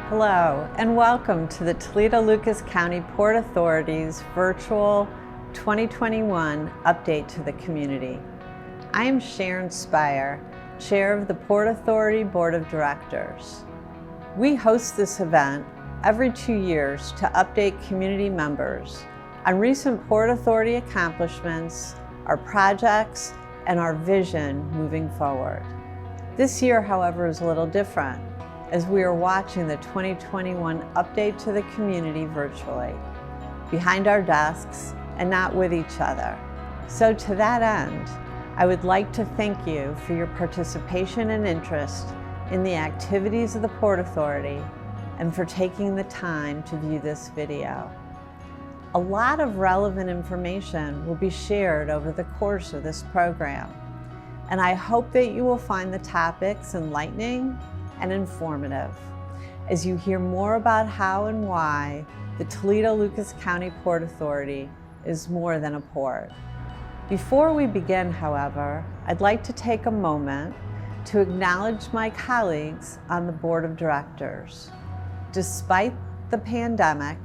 Hello, and welcome to the Toledo-Lucas County Port Authority's virtual 2021 update to the community. I am Sharon Spire, Chair of the Port Authority Board of Directors. We host this event every 2 years to update community members on recent Port Authority accomplishments, our projects, and our vision moving forward. This year, however, is a little different, as we are watching the 2021 update to the community virtually, behind our desks and not with each other. So to that end, I would like to thank you for your participation and interest in the activities of the Port Authority and for taking the time to view this video. A lot of relevant information will be shared over the course of this program, and I hope that you will find the topics enlightening and informative as you hear more about how and why the Toledo-Lucas County Port Authority is more than a port. Before we begin, however, I'd like to take a moment to acknowledge my colleagues on the Board of Directors. Despite the pandemic,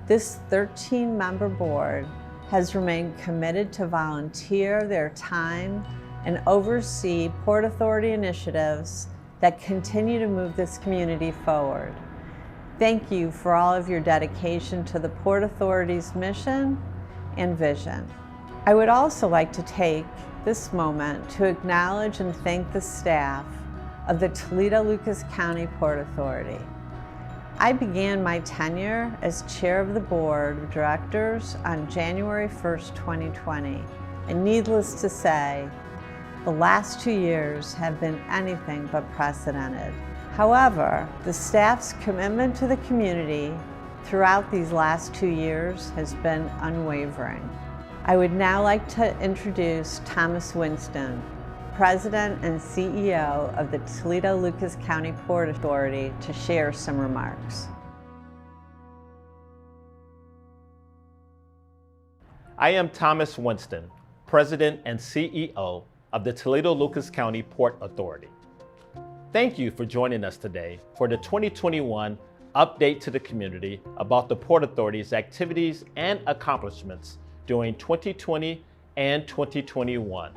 this 13-member board has remained committed to volunteer their time and oversee Port Authority initiatives that continue to move this community forward. Thank you for all of your dedication to the Port Authority's mission and vision. I would also like to take this moment to acknowledge and thank the staff of the Toledo-Lucas County Port Authority. I began my tenure as chair of the Board of Directors on January 1st, 2020, and needless to say, the last 2 years have been anything but precedented. However, the staff's commitment to the community throughout these last 2 years has been unwavering. I would now like to introduce Thomas Winston, President and CEO of the Toledo-Lucas County Port Authority, to share some remarks. I am Thomas Winston, President and CEO of the Toledo-Lucas County Port Authority. Thank you for joining us today for the 2021 update to the community about the Port Authority's activities and accomplishments during 2020 and 2021.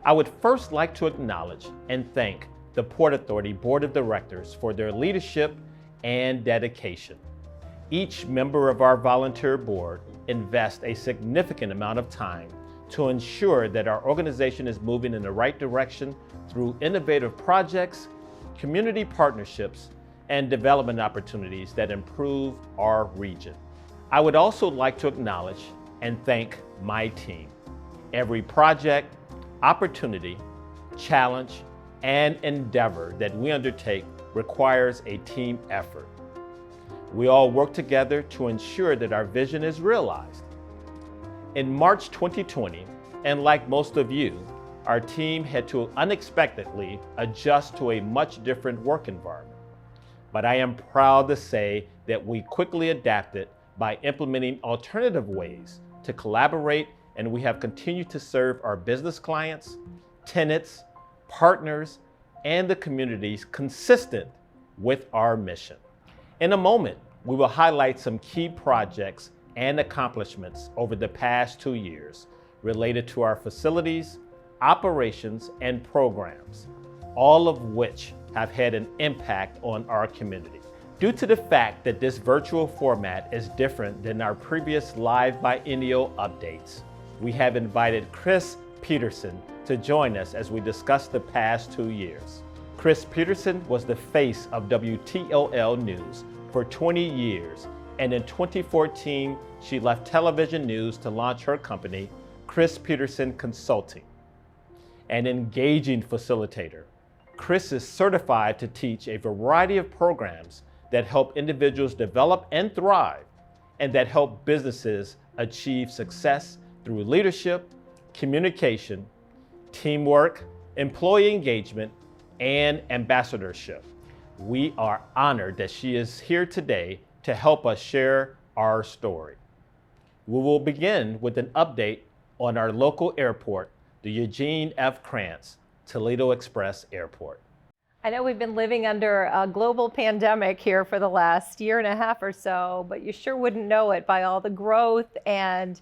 I would first like to acknowledge and thank the Port Authority Board of Directors for their leadership and dedication. Each member of our volunteer board invests a significant amount of time to ensure that our organization is moving in the right direction through innovative projects, community partnerships, and development opportunities that improve our region. I would also like to acknowledge and thank my team. Every project, opportunity, challenge, and endeavor that we undertake requires a team effort. We all work together to ensure that our vision is realized. In March 2020, and like most of you, our team had to unexpectedly adjust to a much different work environment. But I am proud to say that we quickly adapted by implementing alternative ways to collaborate, and we have continued to serve our business clients, tenants, partners, and the communities consistent with our mission. In a moment, we will highlight some key projects and accomplishments over the past 2 years related to our facilities, operations, and programs, all of which have had an impact on our community. Due to the fact that this virtual format is different than our previous live biennial updates, we have invited Chris Peterson to join us as we discuss the past 2 years. Chris Peterson was the face of WTOL News for 20 years, and in 2014, she left television news to launch her company, Chris Peterson Consulting. An engaging facilitator, Chris is certified to teach a variety of programs that help individuals develop and thrive, and that help businesses achieve success through leadership, communication, teamwork, employee engagement, and ambassadorship. We are honored that she is here today to help us share our story. We will begin with an update on our local airport, the Eugene F. Krantz, Toledo Express Airport. I know we've been living under a global pandemic here for the last year and a half or so, but you sure wouldn't know it by all the growth and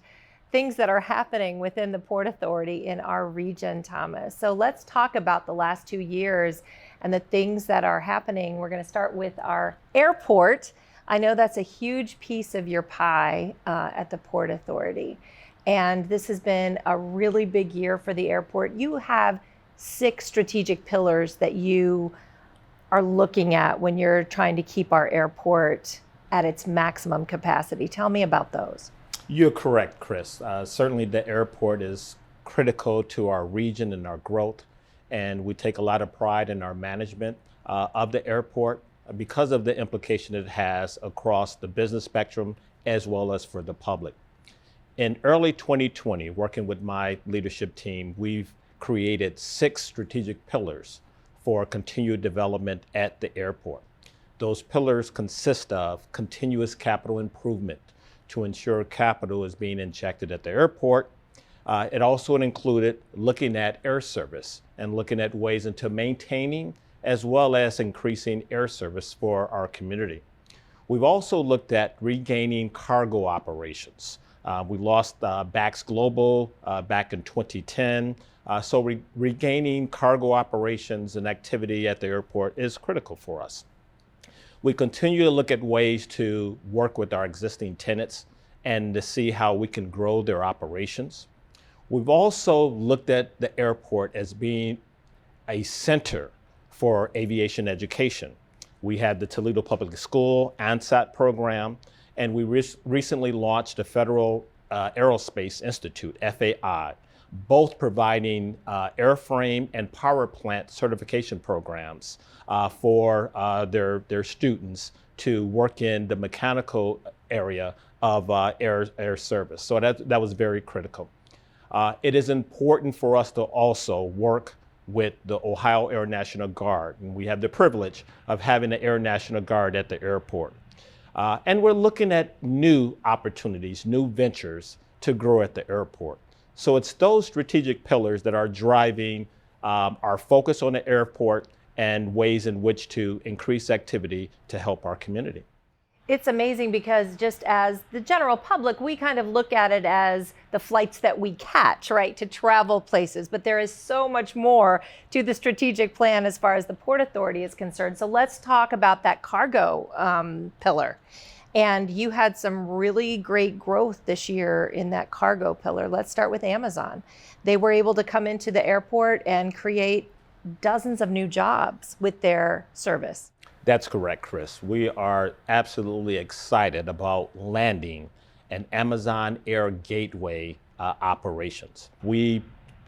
things that are happening within the Port Authority in our region, Thomas. So let's talk about the last 2 years and the things that are happening. We're going to start with our airport. I know that's a huge piece of your pie at the Port Authority. And this has been a really big year for the airport. You have 6 strategic pillars that you are looking at when you're trying to keep our airport at its maximum capacity. Tell me about those. You're correct, Chris. Certainly the airport is critical to our region and our growth, and we take a lot of pride in our management of the airport because of the implication it has across the business spectrum as well as for the public. In early 2020, working with my leadership team, we've created 6 strategic pillars for continued development at the airport. Those pillars consist of continuous capital improvement to ensure capital is being injected at the airport. It also included looking at air service and looking at ways into maintaining as well as increasing air service for our community. We've also looked at regaining cargo operations. We lost Bax Global back in 2010. So regaining cargo operations and activity at the airport is critical for us. We continue to look at ways to work with our existing tenants and to see how we can grow their operations. We've also looked at the airport as being a center for aviation education. We had the Toledo Public School ANSAT program, and we recently launched the Federal Aerospace Institute, FAI, both providing airframe and power plant certification programs for their students to work in the mechanical area of air service. So that was very critical. It is important for us to also work with the Ohio Air National Guard, and we have the privilege of having the Air National Guard at the airport. And we're looking at new opportunities, new ventures to grow at the airport. So it's those strategic pillars that are driving our focus on the airport and ways in which to increase activity to help our community. It's amazing because just as the general public, we kind of look at it as the flights that we catch, right, to travel places. But there is so much more to the strategic plan as far as the Port Authority is concerned. So let's talk about that cargo pillar. And you had some really great growth this year in that cargo pillar. Let's start with Amazon. They were able to come into the airport and create dozens of new jobs with their service. That's correct, Chris. We are absolutely excited about landing an Amazon Air Gateway operations. We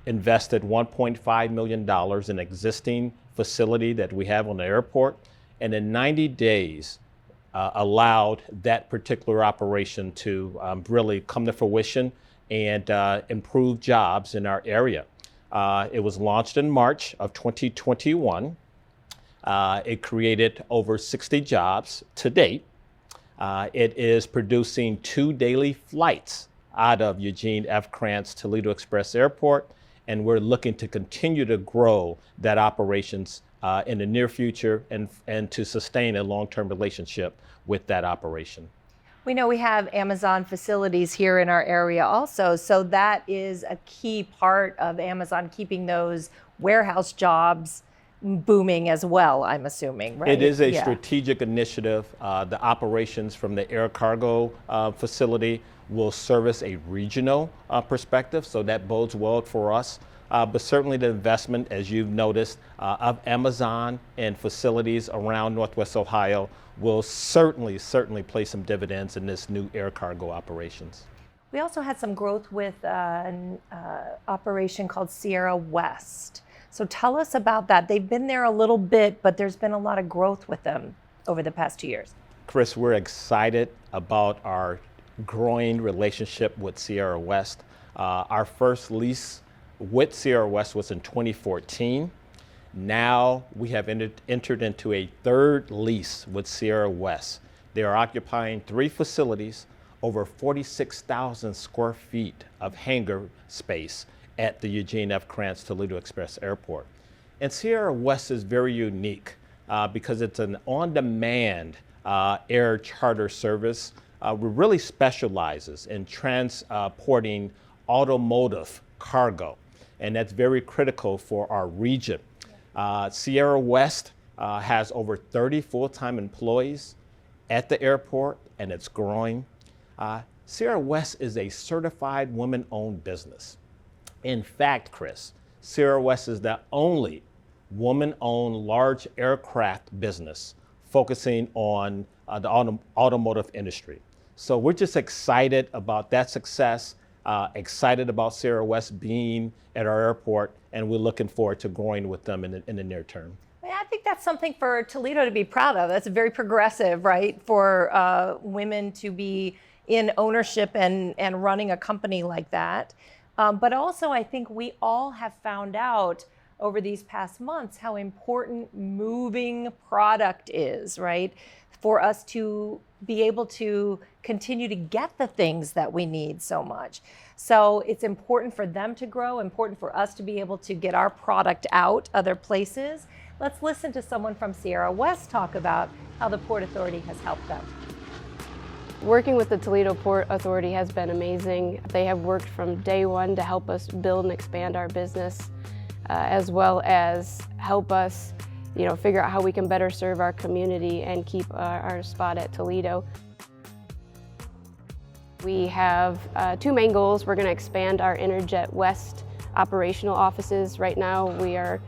invested $1.5 million in existing facility that we have on the airport, and in 90 days, allowed that particular operation to really come to fruition and improve jobs in our area. It was launched in March of 2021. It created over 60 jobs to date. It is producing 2 daily flights out of Eugene F. Krantz Toledo Express Airport, and we're looking to continue to grow that operations in the near future and to sustain a long-term relationship with that operation. We know we have Amazon facilities here in our area also, so that is a key part of Amazon keeping those warehouse jobs booming as well, I'm assuming, right? It is a strategic initiative. The operations from the air cargo facility will service a regional perspective, so that bodes well for us. But certainly the investment, as you've noticed, of Amazon and facilities around Northwest Ohio will certainly play some dividends in this new air cargo operations. We also had some growth with an operation called Sierra West. So tell us about that. They've been there a little bit, but there's been a lot of growth with them over the past 2 years. Chris, we're excited about our growing relationship with Sierra West. Our first lease with Sierra West was in 2014. Now we have entered into a 3rd lease with Sierra West. They are occupying 3 facilities, over 46,000 square feet of hangar space at the Eugene F. Krantz Toledo Express Airport. And Sierra West is very unique because it's an on-demand air charter service. It really specializes in transporting automotive cargo, and that's very critical for our region. Sierra West has over 30 full-time employees at the airport, and it's growing. Sierra West is a certified woman-owned business. In fact, Chris, Sierra West is the only woman-owned large aircraft business focusing on the automotive industry. So we're just excited about that success, excited about Sierra West being at our airport, and we're looking forward to growing with them in the near term. I think that's something for Toledo to be proud of. That's very progressive, right? For women to be in ownership and running a company like that. But also, I think we all have found out over these past months how important moving product is, right? For us to be able to continue to get the things that we need so much. So it's important for them to grow, important for us to be able to get our product out other places. Let's listen to someone from Sierra West talk about how the Port Authority has helped them. Working with the Toledo Port Authority has been amazing. They have worked from day one to help us build and expand our business, as well as help us, figure out how we can better serve our community and keep our spot at Toledo. We have two main goals. We're going to expand our Interjet West operational offices. Right now we are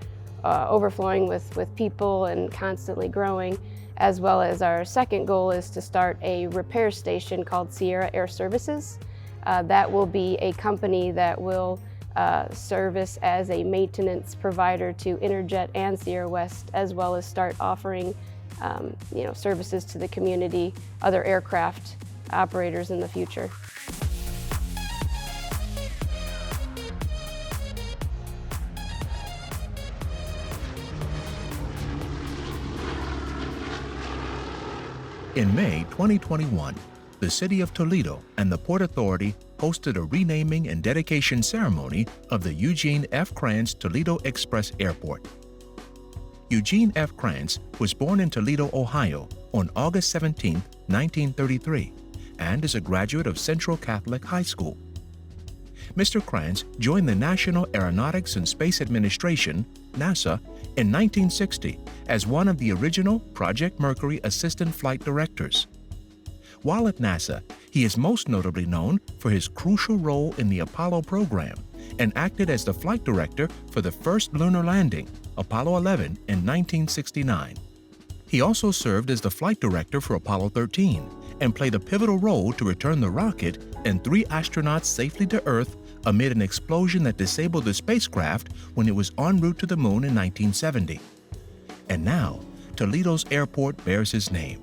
overflowing with people and constantly growing, as well as our second goal is to start a repair station called Sierra Air Services. That will be a company that will service as a maintenance provider to Interjet and Sierra West, as well as start offering services to the community, other aircraft operators in the future. In May 2021, the City of Toledo and the Port Authority hosted a renaming and dedication ceremony of the Eugene F. Krantz Toledo Express Airport. Eugene F. Krantz was born in Toledo, Ohio on August 17, 1933, and is a graduate of Central Catholic High School. Mr. Krantz joined the National Aeronautics and Space Administration, NASA, in 1960 as one of the original Project Mercury assistant flight directors. While at NASA, he is most notably known for his crucial role in the Apollo program and acted as the flight director for the first lunar landing, Apollo 11, in 1969. He also served as the flight director for Apollo 13 and played a pivotal role to return the rocket and 3 astronauts safely to Earth amid an explosion that disabled the spacecraft when it was en route to the moon in 1970. And now, Toledo's airport bears his name.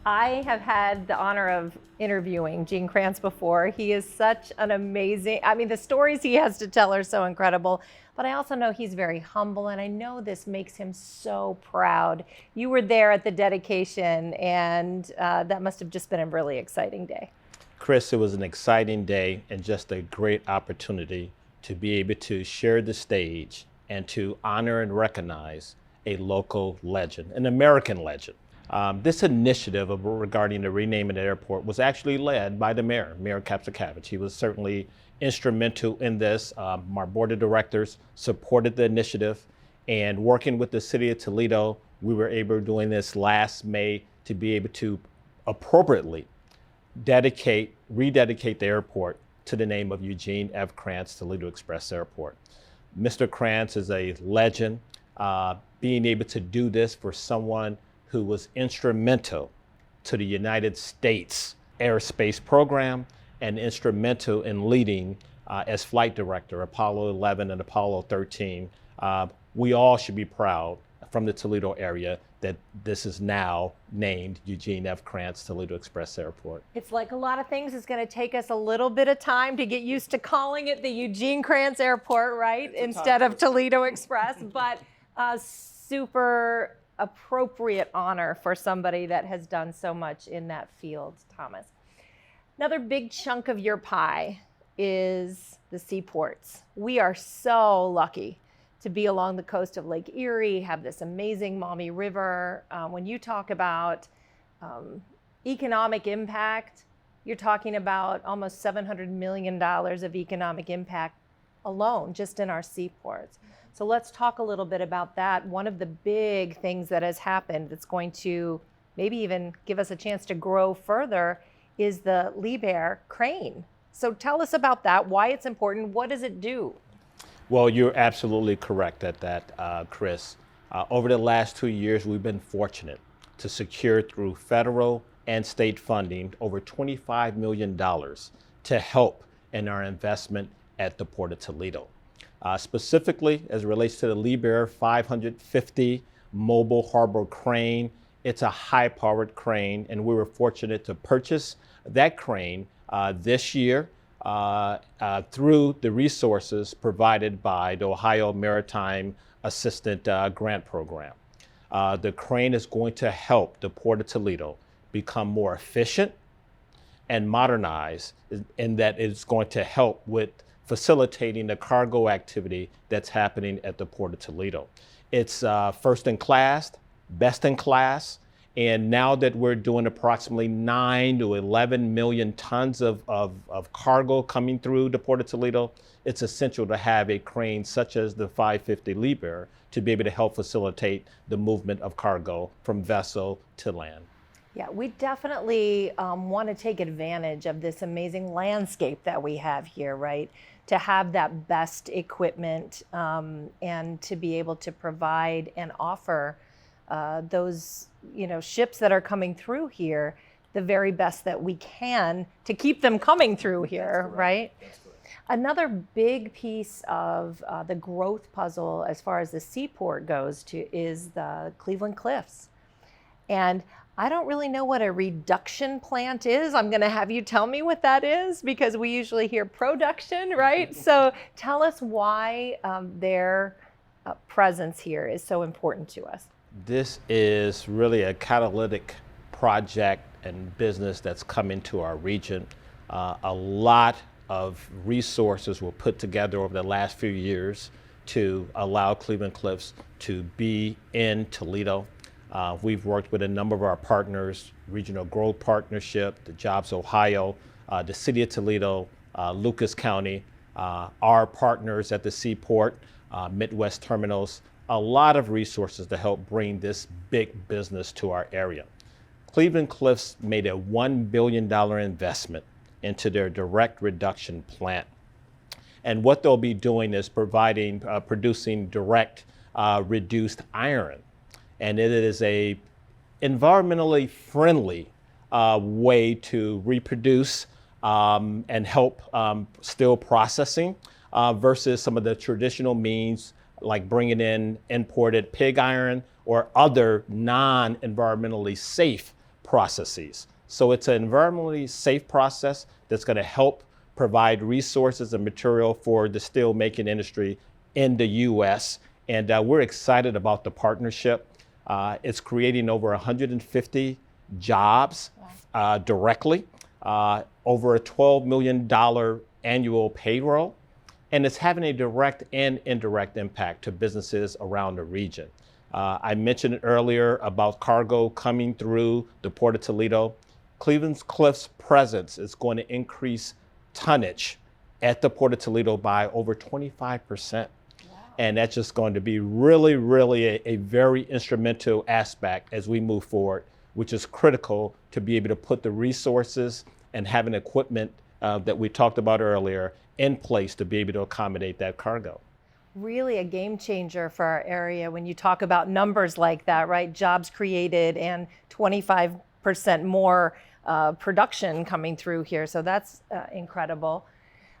I have had the honor of interviewing Gene Krantz before. He is such an amazing, the stories he has to tell are so incredible, but I also know he's very humble, and I know this makes him so proud. You were there at the dedication, and that must have just been a really exciting day. Chris, it was an exciting day and just a great opportunity to be able to share the stage and to honor and recognize a local legend, an American legend. This initiative regarding the renaming the airport was actually led by the mayor, Mayor Kapsakavich. He was certainly instrumental in this. Our board of directors supported the initiative, and working with the city of Toledo, we were able, doing this last May, to be able to appropriately rededicate the airport to the name of Eugene F. Krantz Toledo Express Airport. Mr. Krantz is a legend. Being able to do this for someone who was instrumental to the United States airspace program and instrumental in leading as flight director, Apollo 11 and Apollo 13. We all should be proud from the Toledo area that this is now named Eugene F. Krantz Toledo Express Airport. It's like a lot of things. It's going to take us a little bit of time to get used to calling it the Eugene Krantz Airport, right? Instead of Toledo Express, but super appropriate honor for somebody that has done so much in that field, Thomas. Another big chunk of your pie is the seaports. We are so lucky to be along the coast of Lake Erie, have this amazing Maumee River. When you talk about economic impact, you're talking about almost $700 million of economic impact alone, just in our seaports. So let's talk a little bit about that. One of the big things that has happened that's going to maybe even give us a chance to grow further is the Liebherr Crane. So tell us about that, why it's important, what does it do? Well, you're absolutely correct at that, Chris. Over the last 2 years, we've been fortunate to secure through federal and state funding over $25 million to help in our investment at the Port of Toledo. Specifically, as it relates to the Liebherr 550 mobile harbor crane, it's a high-powered crane, and we were fortunate to purchase that crane this year through the resources provided by the Ohio Maritime Assistant Grant Program. The crane is going to help the Port of Toledo become more efficient and modernized, in that it's going to help with facilitating the cargo activity that's happening at the Port of Toledo. It's first in class, best in class, and now that we're doing approximately 9 to 11 million tons of cargo coming through the Port of Toledo, it's essential to have a crane such as the 550 Liebherr to be able to help facilitate the movement of cargo from vessel to land. Yeah, we definitely want to take advantage of this amazing landscape that we have here, right? To have that best equipment and to be able to provide and offer those, ships that are coming through here the very best that we can to keep them coming through here, right? Another big piece of the growth puzzle as far as the seaport goes is the Cleveland Cliffs. And I don't really know what a reduction plant is. I'm going to have you tell me what that is, because we usually hear production, right? So tell us why their presence here is so important to us. This is really a catalytic project and business that's come into our region. A lot of resources were put together over the last few years to allow Cleveland Cliffs to be in Toledo. We've worked with a number of our partners, Regional Growth Partnership, the Jobs Ohio, the City of Toledo, Lucas County, our partners at the Seaport, Midwest Terminals, a lot of resources to help bring this big business to our area. Cleveland Cliffs made a $1 billion investment into their direct reduction plant. And what they'll be doing is producing direct reduced iron. And it is a environmentally friendly way to reproduce and help steel processing versus some of the traditional means like bringing in imported pig iron or other non-environmentally safe processes. So it's an environmentally safe process that's going to help provide resources and material for the steel making industry in the U.S. And we're excited about the partnership. It's creating over 150 jobs directly, over a $12 million annual payroll, and it's having a direct and indirect impact to businesses around the region. I mentioned earlier about cargo coming through the Port of Toledo. Cleveland Cliffs' presence is going to increase tonnage at the Port of Toledo by over 25%. And that's just going to be really a very instrumental aspect as we move forward, which is critical to be able to put the resources and having equipment that we talked about earlier in place to be able to accommodate that cargo. Really a game changer for our area when you talk about numbers like that, right? Jobs created and 25% more production coming through here. So that's incredible.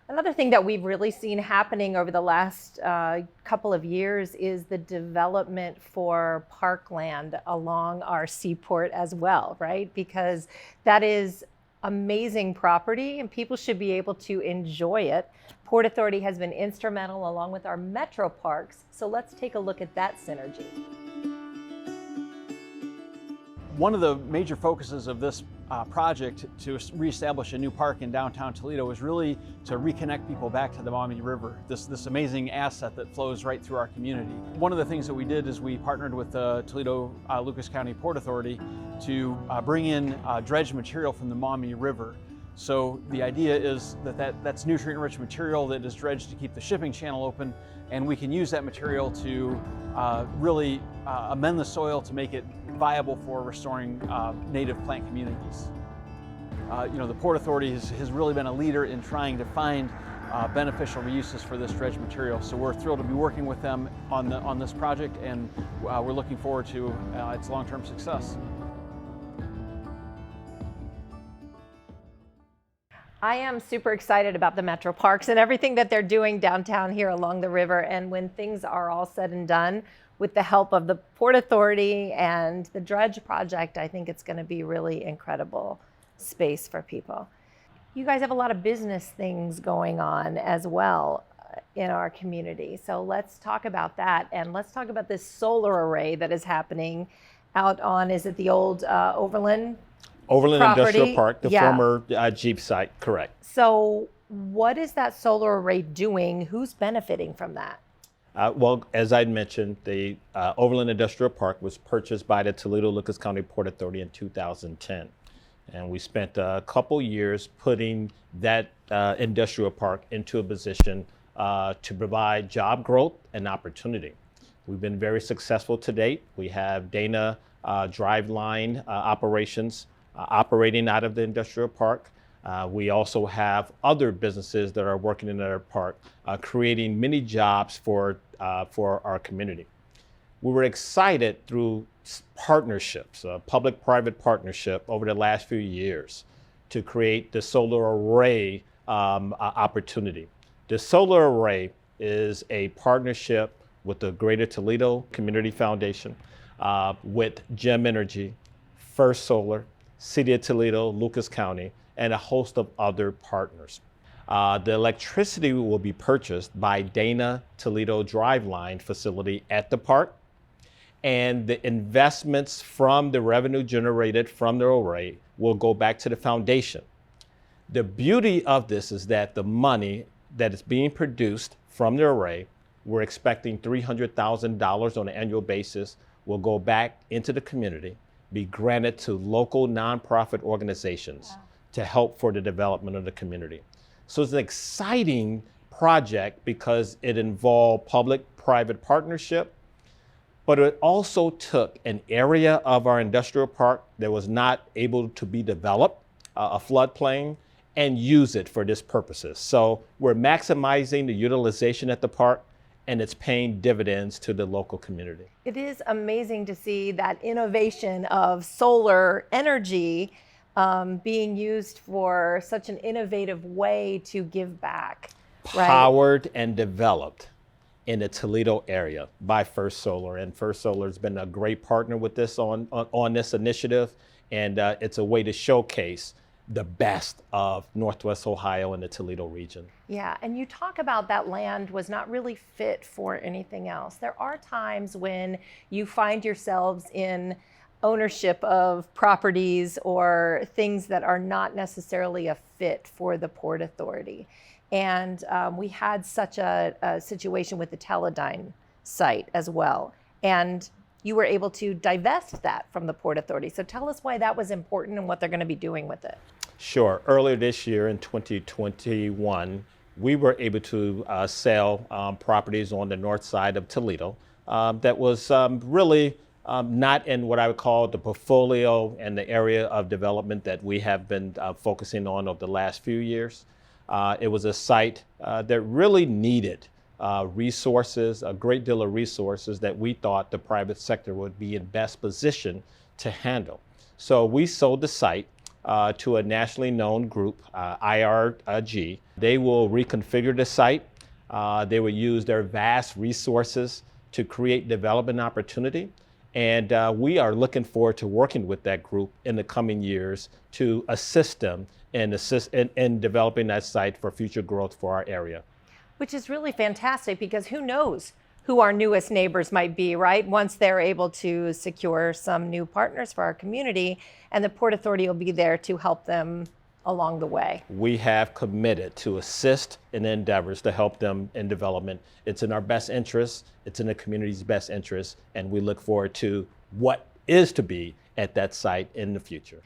Another thing that we've really seen happening over the last couple of years is the development for parkland along our seaport as well, right? Because that is amazing property and people should be able to enjoy it. Port Authority has been instrumental along with our metro parks. So let's take a look at that synergy. One of the major focuses of this project to reestablish a new park in downtown Toledo was really to reconnect people back to the Maumee River, this amazing asset that flows right through our community. One of the things that we did is we partnered with the Toledo-Lucas County Port Authority to bring in dredged material from the Maumee River. So the idea is that's nutrient-rich material that is dredged to keep the shipping channel open, and we can use that material to really amend the soil to make it viable for restoring native plant communities. The Port Authority has really been a leader in trying to find beneficial reuses for this dredged material. So we're thrilled to be working with them on this project, and we're looking forward to its long-term success. I am super excited about the Metro Parks and everything that they're doing downtown here along the river. And when things are all said and done, with the help of the Port Authority and the Dredge Project, I think it's going to be really incredible space for people. You guys have a lot of business things going on as well in our community. So let's talk about that. And let's talk about this solar array that is happening out on, is it the old Overland property? Industrial Park, the Yeah. former Jeep site, correct. So what is that solar array doing? Who's benefiting from that? Well, as I mentioned, the Overland Industrial Park was purchased by the Toledo-Lucas County Port Authority in 2010. And we spent a couple years putting that industrial park into a position to provide job growth and opportunity. We've been very successful to date. We have Dana driveline operations operating out of the industrial park. We also have other businesses that are working in our park, creating many jobs for our community. We were excited through partnerships, public-private partnership over the last few years to create the solar array opportunity. The solar array is a partnership with the Greater Toledo Community Foundation, with Gem Energy, First Solar, City of Toledo, Lucas County, and a host of other partners. The electricity will be purchased by Dana Toledo Driveline facility at the park, and the investments from the revenue generated from the array will go back to the foundation. The beauty of this is that the money that is being produced from the array, we're expecting $300,000 on an annual basis, will go back into the community, be granted to local nonprofit organizations. Wow. To help for the development of the community. So it's an exciting project because it involved public-private partnership, but it also took an area of our industrial park that was not able to be developed, a floodplain, and use it for this purposes. So we're maximizing the utilization at the park, and it's paying dividends to the local community. It is amazing to see that innovation of solar energy being used for such an innovative way to give back. Powered and developed in the Toledo area by First Solar. And First Solar has been a great partner with this on this initiative. And it's a way to showcase the best of Northwest Ohio and the Toledo region. Yeah, and you talk about that land was not really fit for anything else. There are times when you find yourselves in ownership of properties or things that are not necessarily a fit for the Port Authority. And we had such a situation with the Teledyne site as well. And you were able to divest that from the Port Authority. So tell us why that was important and what they're going to be doing with it. Sure. Earlier this year in 2021, we were able to sell properties on the north side of Toledo that was really not in what I would call the portfolio and the area of development that we have been focusing on over the last few years. It was a site that really needed resources, a great deal of resources that we thought the private sector would be in best position to handle. So we sold the site to a nationally known group, IRG. They will reconfigure the site. They will use their vast resources to create development opportunity. And we are looking forward to working with that group in the coming years to assist them in developing that site for future growth for our area. Which is really fantastic because who knows who our newest neighbors might be, right? Once they're able to secure some new partners for our community, and the Port Authority will be there to help them along the way. We have committed to assist in endeavors to help them in development. It's in our best interest, it's in the community's best interest, and we look forward to what is to be at that site in the future.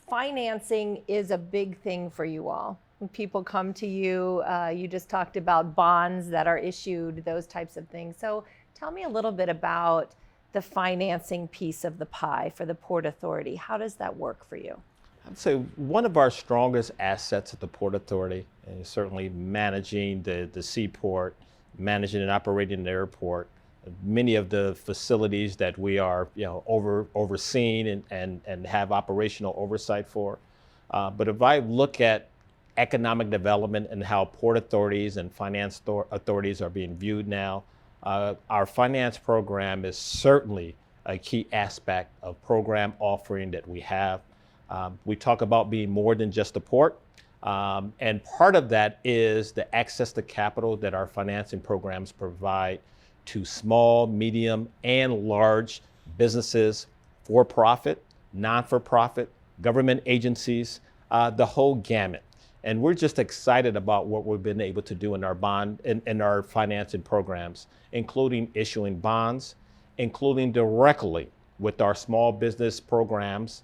Financing is a big thing for you all. When people come to you, you just talked about bonds that are issued, those types of things. So tell me a little bit about the financing piece of the pie for the Port Authority. How does that work for you? I'd say one of our strongest assets at the Port Authority is certainly managing the seaport, managing and operating the airport. Many of the facilities that we are overseeing and have operational oversight for. But if I look at economic development and how port authorities and finance authorities are being viewed now, our finance program is certainly a key aspect of program offering that we have. We talk about being more than just a port, and part of that is the access to capital that our financing programs provide to small, medium, and large businesses, for-profit, non-for-profit, government agencies, the whole gamut. And we're just excited about what we've been able to do in our in our financing programs, including issuing bonds, including directly with our small business programs,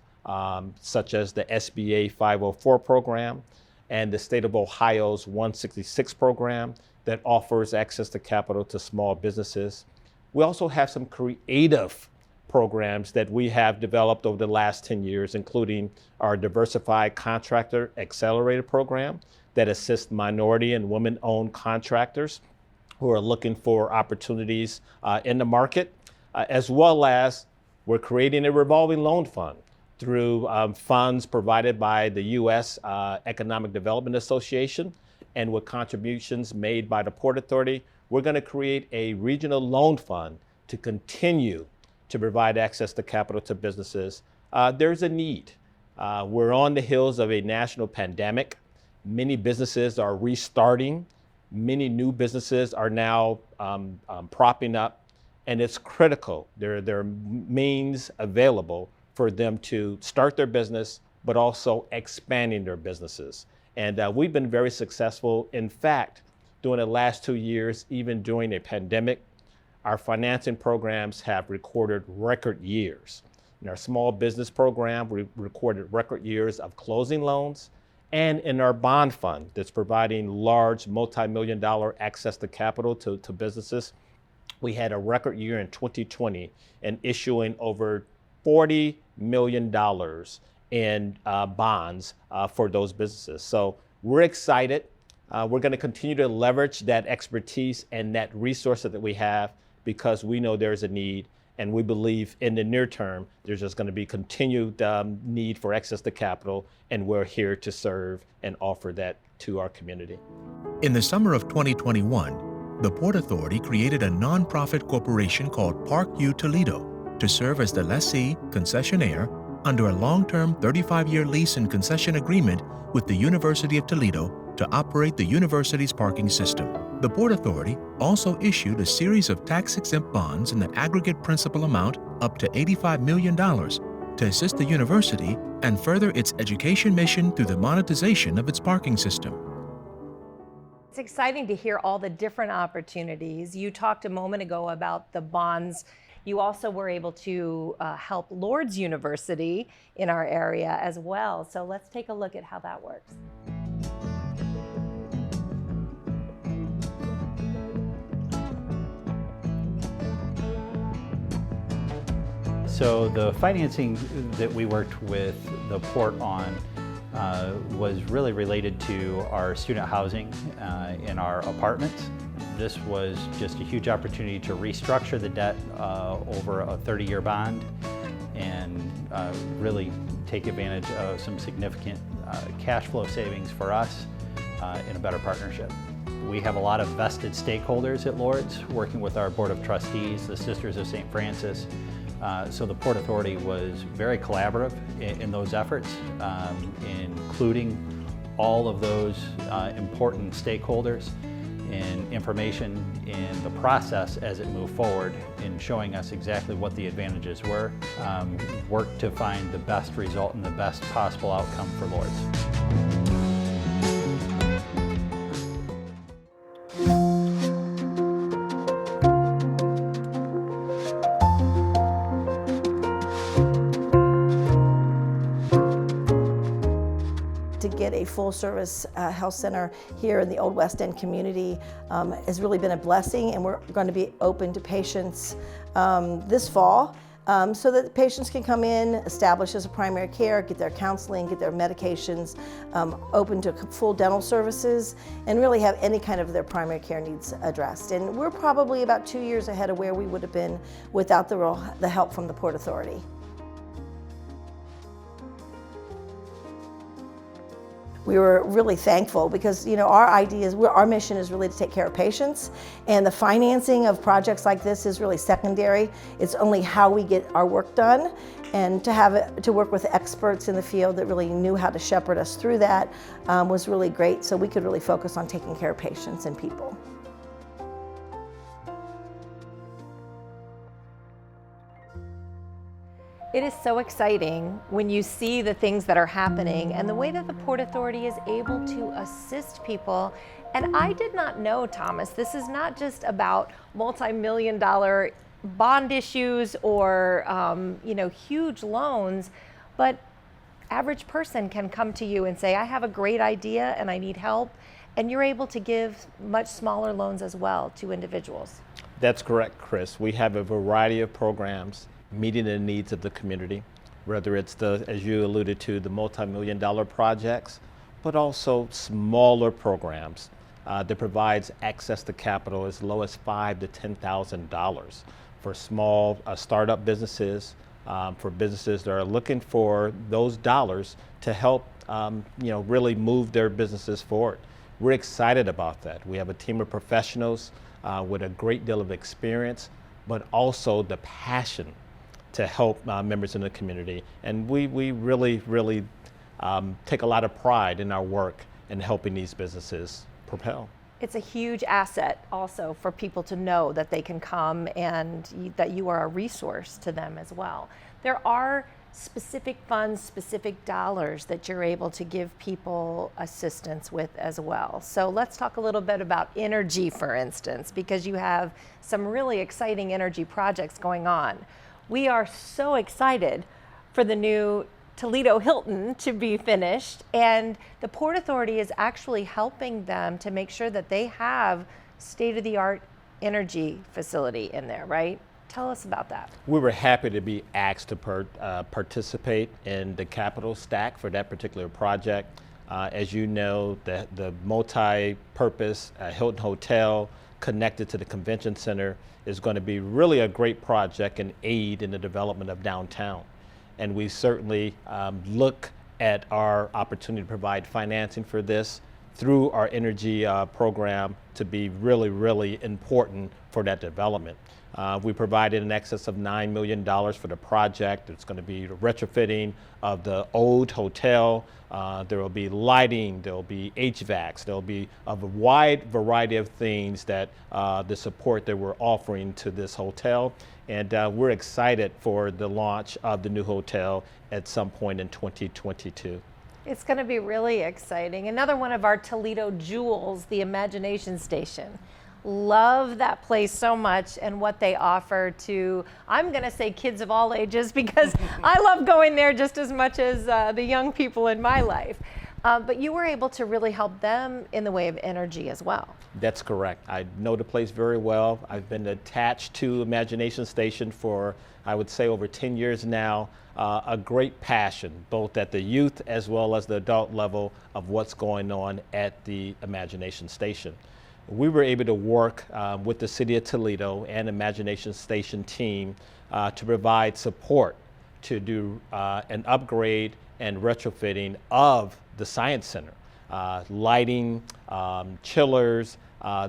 such as the SBA 504 program and the state of Ohio's 166 program that offers access to capital to small businesses. We also have some creative programs that we have developed over the last 10 years, including our Diversified Contractor Accelerator program that assists minority and women-owned contractors who are looking for opportunities in the market, as well as we're creating a revolving loan fund through funds provided by the U.S. Economic Development Association, and with contributions made by the Port Authority, we're going to create a regional loan fund to continue to provide access to capital to businesses. There's a need. We're on the heels of a national pandemic. Many businesses are restarting. Many new businesses are now propping up, and it's critical. There are means available for them to start their business, but also expanding their businesses. And we've been very successful. In fact, during the last 2 years, even during a pandemic, our financing programs have recorded record years. In our small business program, we recorded record years of closing loans. And in our bond fund that's providing large multi-million-dollar access to capital to businesses, we had a record year in 2020 and issuing over $40 million in bonds for those businesses. So we're excited. We're going to continue to leverage that expertise and that resource that we have because we know there's a need, and we believe in the near term there's just going to be continued need for access to capital, and we're here to serve and offer that to our community. In the summer of 2021, the Port Authority created a nonprofit corporation called ParkU Toledo to serve as the lessee concessionaire under a long-term 35-year lease and concession agreement with the University of Toledo to operate the university's parking system. The Port Authority also issued a series of tax-exempt bonds in the aggregate principal amount up to $85 million to assist the university and further its education mission through the monetization of its parking system. It's exciting to hear all the different opportunities. You talked a moment ago about the bonds. You also were able to help Lourdes University in our area as well. So let's take a look at how that works. So the financing that we worked with the port on was really related to our student housing in our apartments. This was just a huge opportunity to restructure the debt over a 30-year bond and really take advantage of some significant cash flow savings for us in a better partnership. We have a lot of vested stakeholders at Lourdes, working with our Board of Trustees, the Sisters of St. Francis. So the Port Authority was very collaborative in those efforts, including all of those important stakeholders. in information in the process as it moved forward, in showing us exactly what the advantages were, worked to find the best result and the best possible outcome for Lourdes. To get a full-service health center here in the Old West End community has really been a blessing, and we're going to be open to patients this fall so that patients can come in, establish as a primary care, get their counseling, get their medications, open to full dental services, and really have any kind of their primary care needs addressed. And we're probably about 2 years ahead of where we would have been without the help from the Port Authority. We were really thankful because, our mission is really to take care of patients, and the financing of projects like this is really secondary. It's only how we get our work done, and to work with experts in the field that really knew how to shepherd us through that was really great, so we could really focus on taking care of patients and people. It is so exciting when you see the things that are happening and the way that the Port Authority is able to assist people. And I did not know, Thomas, this is not just about multi-million-dollar bond issues or huge loans, but average person can come to you and say, I have a great idea and I need help, and you're able to give much smaller loans as well to individuals. That's correct, Chris. We have a variety of programs meeting the needs of the community, whether it's as you alluded to, the multi-million-dollar projects, but also smaller programs that provides access to capital as low as $5,000 to $10,000 for small startup businesses, for businesses that are looking for those dollars to help really move their businesses forward. We're excited about that. We have a team of professionals with a great deal of experience, but also the passion to help members in the community. And we really take a lot of pride in our work in helping these businesses propel. It's a huge asset also for people to know that they can come and that you are a resource to them as well. There are specific funds, specific dollars that you're able to give people assistance with as well. So let's talk a little bit about energy, for instance, because you have some really exciting energy projects going on. We are so excited for the new Toledo Hilton to be finished, and the Port Authority is actually helping them to make sure that they have state-of-the-art energy facility in there, right? Tell us about that. We were happy to be asked to participate in the capital stack for that particular project. As you know, the multi-purpose Hilton Hotel connected to the convention center is going to be really a great project and aid in the development of downtown. And we certainly look at our opportunity to provide financing for this through our energy program to be really important for that development. We provided in excess of $9 million for the project. It's going to be retrofitting of the old hotel. There will be lighting, there will be HVACs, there will be a wide variety of things that the support that we're offering to this hotel. And we're excited for the launch of the new hotel at some point in 2022. It's going to be really exciting. Another one of our Toledo jewels, the Imagination Station. Love that place so much and what they offer to, I'm going to say, kids of all ages, because I love going there just as much as the young people in my life. But you were able to really help them in the way of energy as well. That's correct. I know the place very well. I've been attached to Imagination Station for, I would say, over 10 years now. A great passion, both at the youth as well as the adult level, of what's going on at the Imagination Station. We were able to work with the City of Toledo and Imagination Station team to provide support to do an upgrade and retrofitting of the Science Center. Lighting, chillers,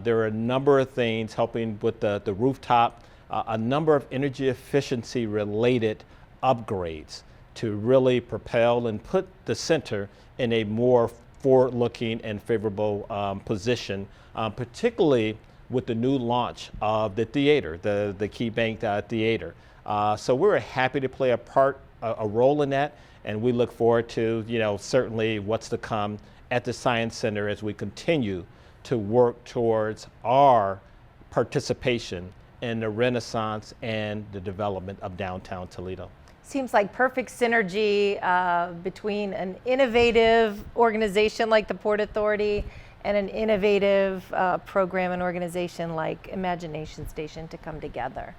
there are a number of things helping with the rooftop, a number of energy efficiency related upgrades to really propel and put the center in a more forward-looking and favorable position, particularly with the new launch of the theater, the Key Bank Theater. So we're happy to play a role in that, and we look forward to, certainly what's to come at the Science Center as we continue to work towards our participation in the renaissance and the development of downtown Toledo. Seems like perfect synergy between an innovative organization like the Port Authority and an innovative program and organization like Imagination Station to come together.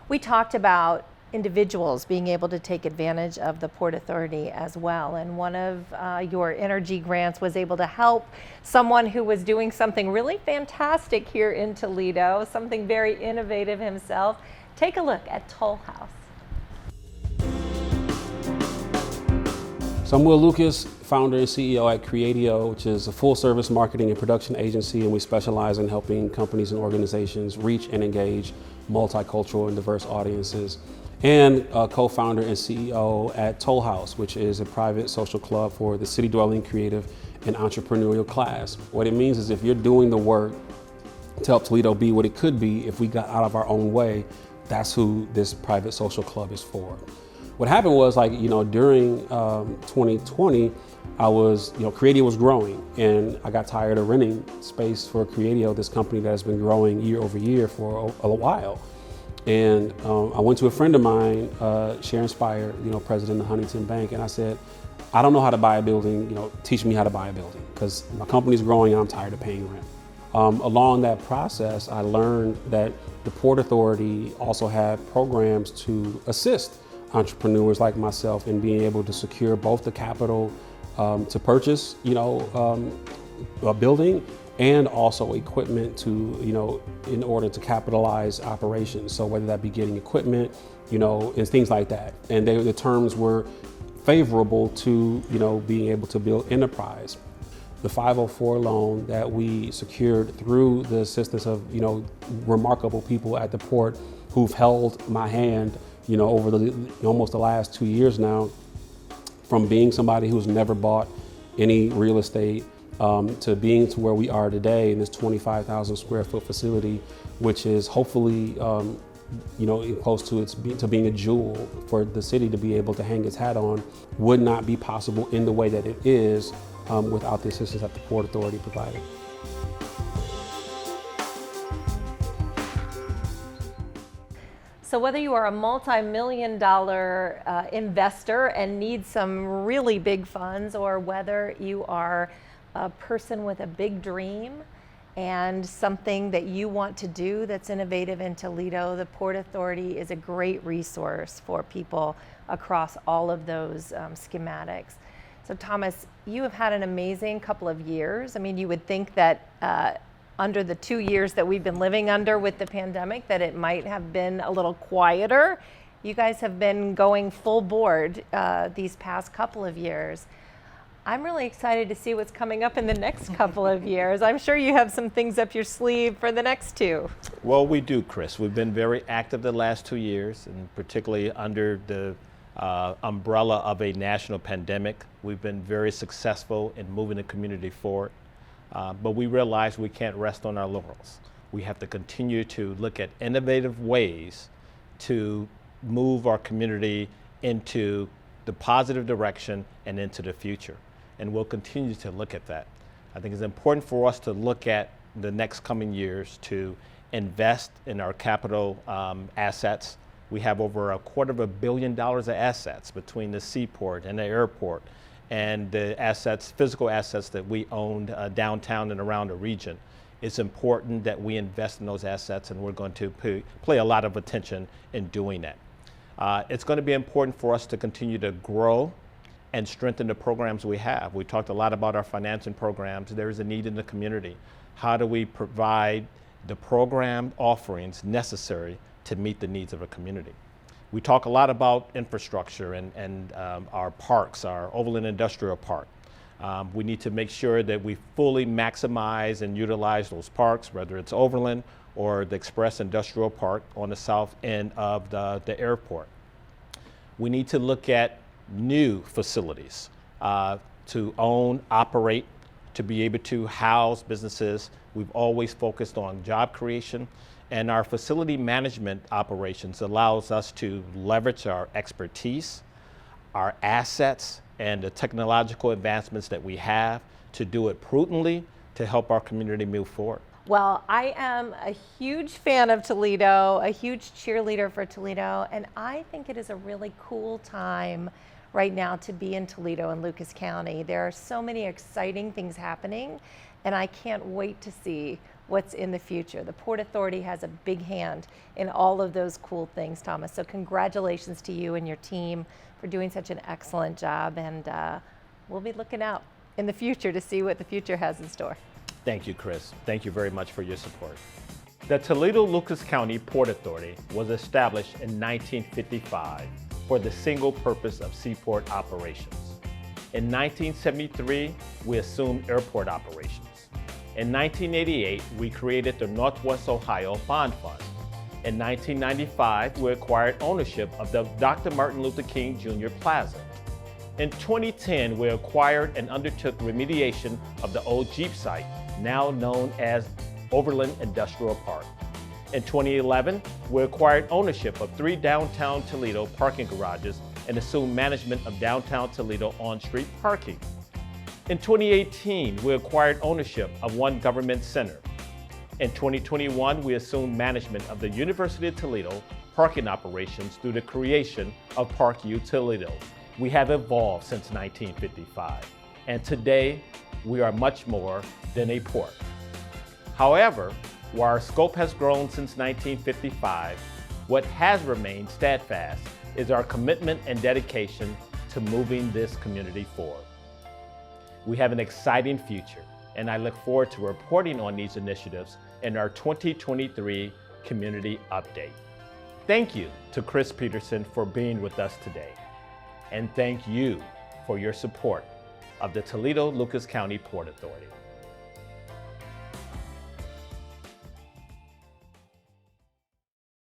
We talked about individuals being able to take advantage of the Port Authority as well, and one of your energy grants was able to help someone who was doing something really fantastic here in Toledo, something very innovative himself. Take a look at Toll House. So I'm Will Lucas, founder and CEO at Creatio, which is a full-service marketing and production agency, and we specialize in helping companies and organizations reach and engage multicultural and diverse audiences. And co-founder and CEO at Toll House, which is a private social club for the city-dwelling creative and entrepreneurial class. What it means is if you're doing the work to help Toledo be what it could be if we got out of our own way, that's who this private social club is for. What happened was, during 2020, Creatio was growing, and I got tired of renting space for Creatio, this company that has been growing year over year for a while. And I went to a friend of mine, Sharon Spire, president of Huntington Bank, and I said, I don't know how to buy a building, teach me how to buy a building, because my company's growing and I'm tired of paying rent. Along that process, I learned that the Port Authority also had programs to assist entrepreneurs like myself in being able to secure both the capital to purchase, a building, and also equipment to, in order to capitalize operations. So whether that be getting equipment, and things like that. And the terms were favorable to, being able to build enterprise. The 504 loan that we secured through the assistance of, remarkable people at the port who've held my hand, over almost the last 2 years now, from being somebody who's never bought any real estate to being to where we are today in this 25,000 square foot facility, which is hopefully, close to being a jewel for the city to be able to hang its hat on, would not be possible in the way that it is without the assistance that the Port Authority provided. So whether you are a multi-million-dollar investor and need some really big funds, or whether you are a person with a big dream and something that you want to do that's innovative in Toledo, the Port Authority is a great resource for people across all of those schematics. So Thomas, you have had an amazing couple of years. I mean, you would think that under the 2 years that we've been living under with the pandemic, that it might have been a little quieter. You guys have been going full board these past couple of years. I'm really excited to see what's coming up in the next couple of years. I'm sure you have some things up your sleeve for the next two. Well, we do, Chris. We've been very active the last 2 years, and particularly under the umbrella of a national pandemic. We've been very successful in moving the community forward. But we realize we can't rest on our laurels. We have to continue to look at innovative ways to move our community into the positive direction and into the future. And we'll continue to look at that. I think it's important for us to look at the next coming years to invest in our capital assets. We have over $250 million of assets between the seaport and the airport, and the assets, physical assets that we own downtown and around the region. It's important that we invest in those assets, and we're going to play a lot of attention in doing that. It's going to be important for us to continue to grow and strengthen the programs we have. We talked a lot about our financing programs. There is a need in the community. How do we provide the program offerings necessary to meet the needs of a community? We talk a lot about infrastructure and our parks, our Overland Industrial Park. We need to make sure that we fully maximize and utilize those parks, whether it's Overland or the Express Industrial Park on the south end of the airport. We need to look at new facilities to own, operate, to be able to house businesses. We've always focused on job creation, and our facility management operations allows us to leverage our expertise, our assets, and the technological advancements that we have to do it prudently to help our community move forward. Well, I am a huge fan of Toledo, a huge cheerleader for Toledo, and I think it is a really cool time right now to be in Toledo and Lucas County. There are so many exciting things happening, and I can't wait to see what's in the future. The Port Authority has a big hand in all of those cool things, Thomas. So congratulations to you and your team for doing such an excellent job, and we'll be looking out in the future to see what the future has in store. Thank you, Chris. Thank you very much for your support. The Toledo-Lucas County Port Authority was established in 1955 for the single purpose of seaport operations. In 1973, we assumed airport operations. In 1988, we created the Northwest Ohio Bond Fund. In 1995, we acquired ownership of the Dr. Martin Luther King Jr. Plaza. In 2010, we acquired and undertook remediation of the old Jeep site, now known as Overland Industrial Park. In 2011, we acquired ownership of 3 downtown Toledo parking garages and assumed management of downtown Toledo on-street parking. In 2018, we acquired ownership of 1 government center. In 2021, we assumed management of the University of Toledo parking operations through the creation of Park U Toledo. We have evolved since 1955, and today we are much more than a port. However, while our scope has grown since 1955, what has remained steadfast is our commitment and dedication to moving this community forward. We have an exciting future, and I look forward to reporting on these initiatives in our 2023 Community Update. Thank you to Chris Peterson for being with us today. And thank you for your support of the Toledo-Lucas County Port Authority.